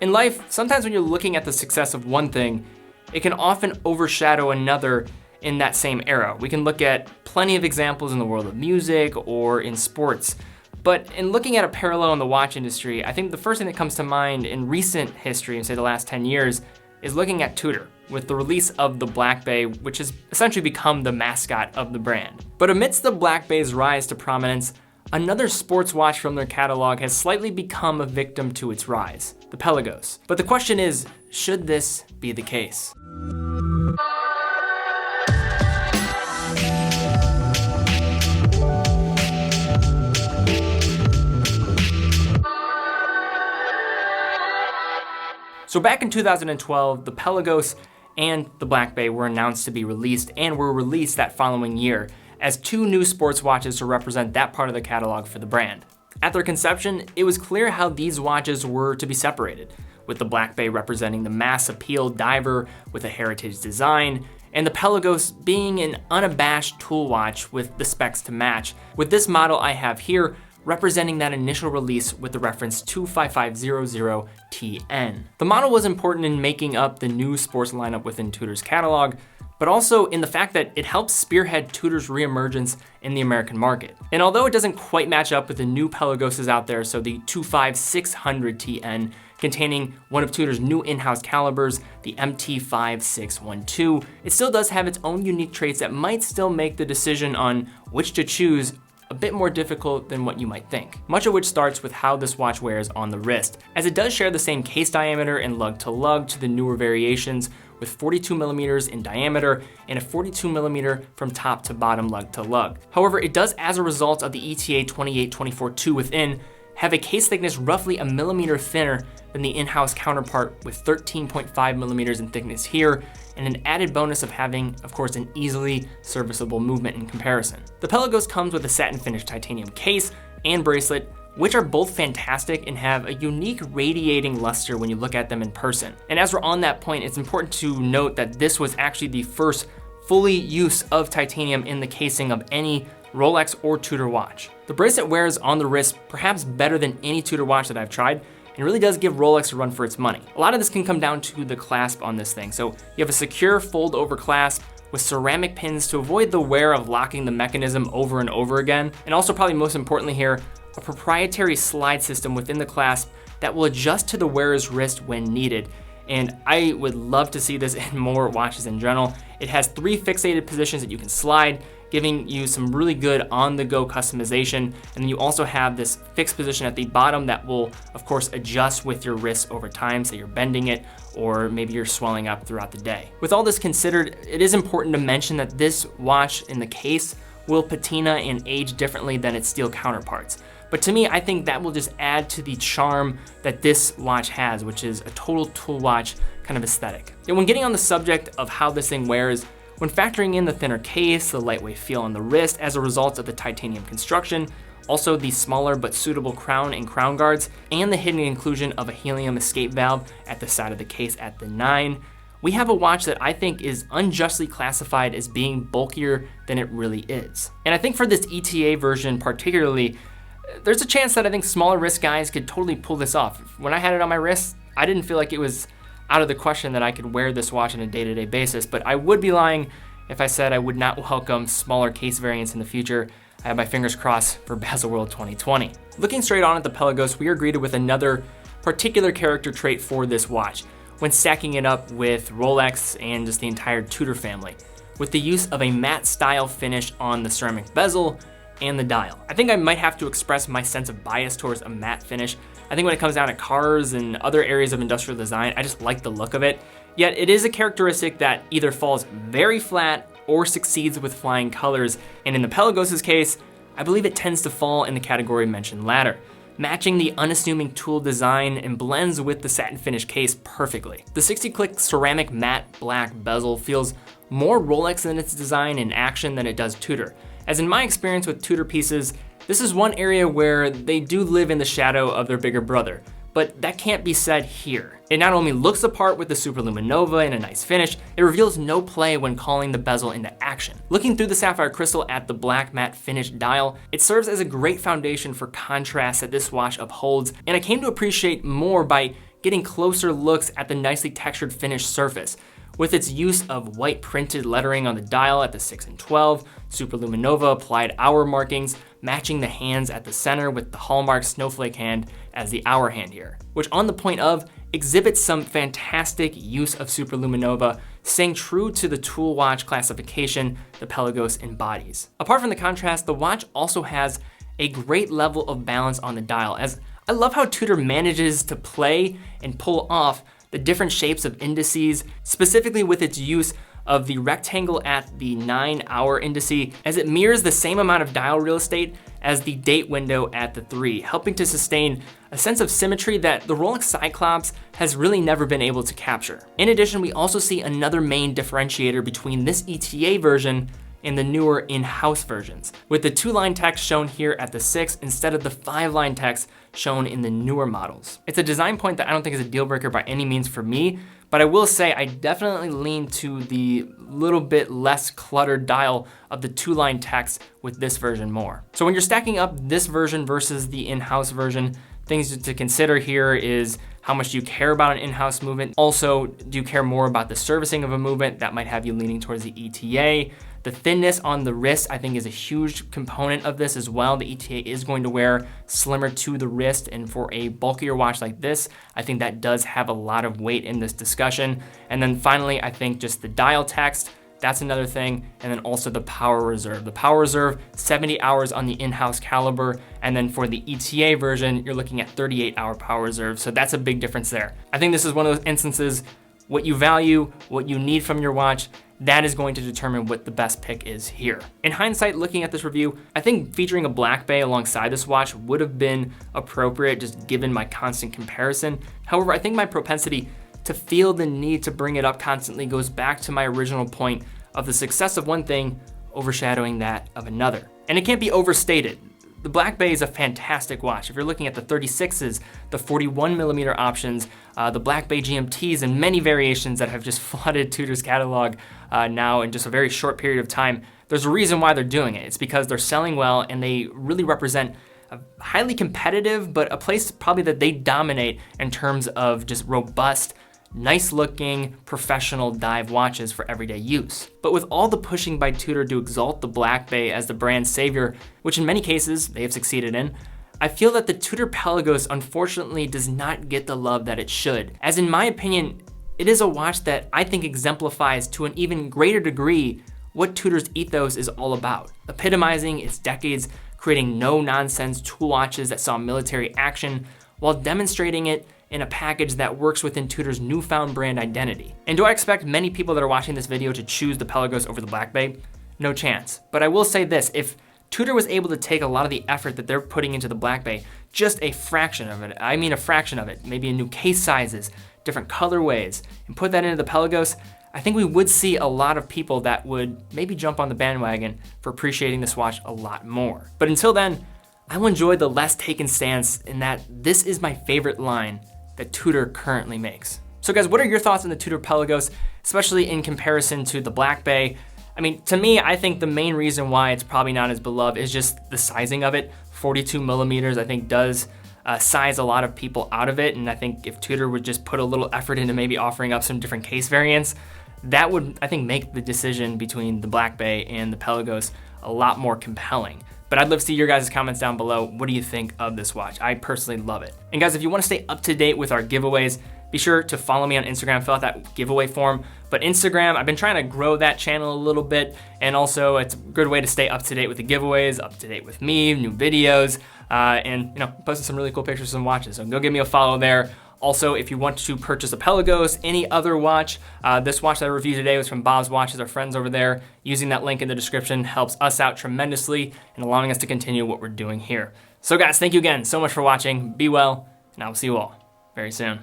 In life, sometimes when you're looking at the success of one thing, it can often overshadow another in that same era. We can look at plenty of examples in the world of music or in sports. But in looking at a parallel in the watch industry, I think the first thing that comes to mind in recent history, in say the last 10 years, is looking at Tudor, with the release of the Black Bay, which has essentially become the mascot of the brand. But amidst the Black Bay's rise to prominence, another sports watch from their catalog has slightly become a victim to its rise, the Pelagos. But the question is, should this be the case? So back in 2012, the Pelagos and the Black Bay were announced to be released and were released that following year as two new sports watches to represent that part of the catalog for the brand. At their conception, it was clear how these watches were to be separated, with the Black Bay representing the mass appeal diver with a heritage design, and the Pelagos being an unabashed tool watch with the specs to match, with this model I have here representing that initial release with the reference 25500TN. The model was important in making up the new sports lineup within Tudor's catalog, but also in the fact that it helps spearhead Tudor's reemergence in the American market. And although it doesn't quite match up with the new Pelagoses out there, so the 25600TN, containing one of Tudor's new in-house calibers, the MT5612, it still does have its own unique traits that might still make the decision on which to choose a bit more difficult than what you might think. Much of which starts with how this watch wears on the wrist, as it does share the same case diameter and lug to lug to the newer variations, with 42 millimeters in diameter and a 42 millimeter from top to bottom lug to lug. However, it does, as a result of the ETA 28242 within, have a case thickness roughly a millimeter thinner than the in-house counterpart, with 13.5 millimeters in thickness here, and an added bonus of having, of course, an easily serviceable movement in comparison. The Pelagos comes with a satin finished titanium case and bracelet, which are both fantastic and have a unique radiating luster when you look at them in person. And as we're on that point, it's important to note that this was actually the first fully use of titanium in the casing of any Rolex or Tudor watch. The bracelet wears on the wrist perhaps better than any Tudor watch that I've tried, and really does give Rolex a run for its money. A lot of this can come down to the clasp on this thing. So you have a secure fold over clasp with ceramic pins to avoid the wear of locking the mechanism over and over again. And also, probably most importantly here, a proprietary slide system within the clasp that will adjust to the wearer's wrist when needed. And I would love to see this in more watches in general. It has 3 fixated positions that you can slide, giving you some really good on-the-go customization. And then you also have this fixed position at the bottom that will, of course, adjust with your wrist over time, so you're bending it, or maybe you're swelling up throughout the day. With all this considered, it is important to mention that this watch in the case will patina and age differently than its steel counterparts. But to me, I think that will just add to the charm that this watch has, which is a total tool watch kind of aesthetic. And when getting on the subject of how this thing wears, when factoring in the thinner case, the lightweight feel on the wrist as a result of the titanium construction, also the smaller but suitable crown and crown guards, and the hidden inclusion of a helium escape valve at the side of the case at the 9, we have a watch that I think is unjustly classified as being bulkier than it really is. And I think for this ETA version particularly, there's a chance that I think smaller wrist guys could totally pull this off. When I had it on my wrist, I didn't feel like it was out of the question that I could wear this watch on a day-to-day basis, but I would be lying if I said I would not welcome smaller case variants in the future. I have my fingers crossed for Baselworld 2020. Looking straight on at the Pelagos, we are greeted with another particular character trait for this watch, when stacking it up with Rolex and just the entire Tudor family, with the use of a matte style finish on the ceramic bezel and the dial. I think I might have to express my sense of bias towards a matte finish. I think when it comes down to cars and other areas of industrial design, I just like the look of it. Yet it is a characteristic that either falls very flat or succeeds with flying colors. And in the Pelagos' case, I believe it tends to fall in the category mentioned latter, matching the unassuming tool design and blends with the satin finish case perfectly. The 60-click ceramic matte black bezel feels more Rolex in its design and action than it does Tudor. As in my experience with Tudor pieces, this is one area where they do live in the shadow of their bigger brother, but that can't be said here. It not only looks the part with the superluminova and a nice finish, it reveals no play when calling the bezel into action. Looking through the sapphire crystal at the black matte finished dial, it serves as a great foundation for contrast that this watch upholds, and I came to appreciate more by getting closer looks at the nicely textured finished surface, with its use of white printed lettering on the dial at the 6 and 12, superluminova applied hour markings, matching the hands at the center with the hallmark snowflake hand as the hour hand here, which on the point of exhibits some fantastic use of superluminova, staying true to the tool watch classification the Pelagos embodies. Apart from the contrast, the watch also has a great level of balance on the dial, as I love how Tudor manages to play and pull off the different shapes of indices, specifically with its use of the rectangle at the 9-hour indice, as it mirrors the same amount of dial real estate as the date window at the 3, helping to sustain a sense of symmetry that the Rolex Cyclops has really never been able to capture. In addition, we also see another main differentiator between this ETA version and the newer in-house versions, with the 2-line text shown here at the 6 instead of the 5-line text shown in the newer models. It's a design point that I don't think is a deal breaker by any means for me, but I will say I definitely lean to the little bit less cluttered dial of the 2-line text with this version more. So when you're stacking up this version versus the in-house version, things to consider here is how much do you care about an in-house movement? Also, do you care more about the servicing of a movement? That might have you leaning towards the ETA. The thinness on the wrist, I think, is a huge component of this as well. The ETA is going to wear slimmer to the wrist, and for a bulkier watch like this, I think that does have a lot of weight in this discussion. And then finally, I think just the dial text, that's another thing. And then also the power reserve. The power reserve, 70 hours on the in-house caliber. And then for the ETA version, you're looking at 38-hour power reserve. So that's a big difference there. I think this is one of those instances, what you value, what you need from your watch, that is going to determine what the best pick is here. In hindsight, looking at this review, I think featuring a black bay alongside this watch would have been appropriate just given my constant comparison. However, I think my propensity to feel the need to bring it up constantly goes back to my original point of the success of one thing overshadowing that of another. And it can't be overstated. The Black Bay is a fantastic watch. If you're looking at the 36s, the 41mm options, the Black Bay GMTs, and many variations that have just flooded Tudor's catalog now in just a very short period of time, there's a reason why they're doing it. It's because they're selling well and they really represent a highly competitive, but a place probably that they dominate in terms of just robust, nice looking, professional dive watches for everyday use. But with all the pushing by Tudor to exalt the Black Bay as the brand savior, which in many cases they have succeeded in, I feel that the Tudor Pelagos unfortunately does not get the love that it should, as in my opinion, it is a watch that I think exemplifies to an even greater degree what Tudor's ethos is all about, epitomizing its decades creating no-nonsense tool watches that saw military action while demonstrating it in a package that works within Tudor's newfound brand identity. And do I expect many people that are watching this video to choose the Pelagos over the Black Bay? No chance. But I will say this, if Tudor was able to take a lot of the effort that they're putting into the Black Bay, just a fraction of it, I mean a fraction of it, maybe in new case sizes, different colorways, and put that into the Pelagos, I think we would see a lot of people that would maybe jump on the bandwagon for appreciating this watch a lot more. But until then, I will enjoy the less taken stance in that this is my favorite line that Tudor currently makes. So guys, what are your thoughts on the Tudor Pelagos, especially in comparison to the Black Bay? I mean, to me, I think the main reason why it's probably not as beloved is just the sizing of it. 42mm, I think, does size a lot of people out of it. And I think if Tudor would just put a little effort into maybe offering up some different case variants, that would, I think, make the decision between the Black Bay and the Pelagos a lot more compelling. But I'd love to see your guys' comments down below. What do you think of this watch? I personally love it. And guys, if you want to stay up to date with our giveaways, be sure to follow me on Instagram, fill out that giveaway form. But Instagram, I've been trying to grow that channel a little bit, and also it's a good way to stay up to date with the giveaways, up to date with me, new videos, and posting some really cool pictures of some watches. So go give me a follow there. Also, if you want to purchase a Pelagos, any other watch, this watch that I reviewed today was from Bob's Watches, our friends over there. Using that link in the description helps us out tremendously and allowing us to continue what we're doing here. So guys, thank you again so much for watching. Be well, and I will see you all very soon.